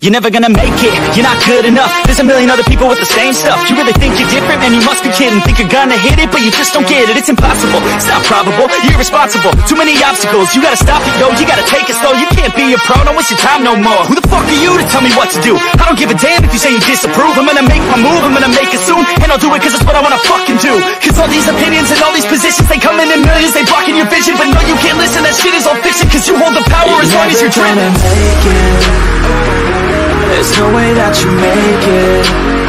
You're never gonna make it, you're not good enough. There's a million other people with the same stuff. You really think you're different? Man, you must be kidding. Think you're gonna hit it, but you just don't get it. It's impossible, it's not probable, you're irresponsible. Too many obstacles, you gotta stop it, yo. You gotta take it slow, you can't be a pro. Don't waste your time no more. Who the fuck are you to tell me what to do? I don't give a damn if you say you disapprove. I'm gonna make my move, I'm gonna make it soon. And I'll do it cause it's what I wanna fucking do. Cause all these opinions and all these positions, they come in millions, they blocking your vision. But no, you can't listen, that shit is all fiction. Cause you hold the power as long as you're dreaming. There's no way that you make it.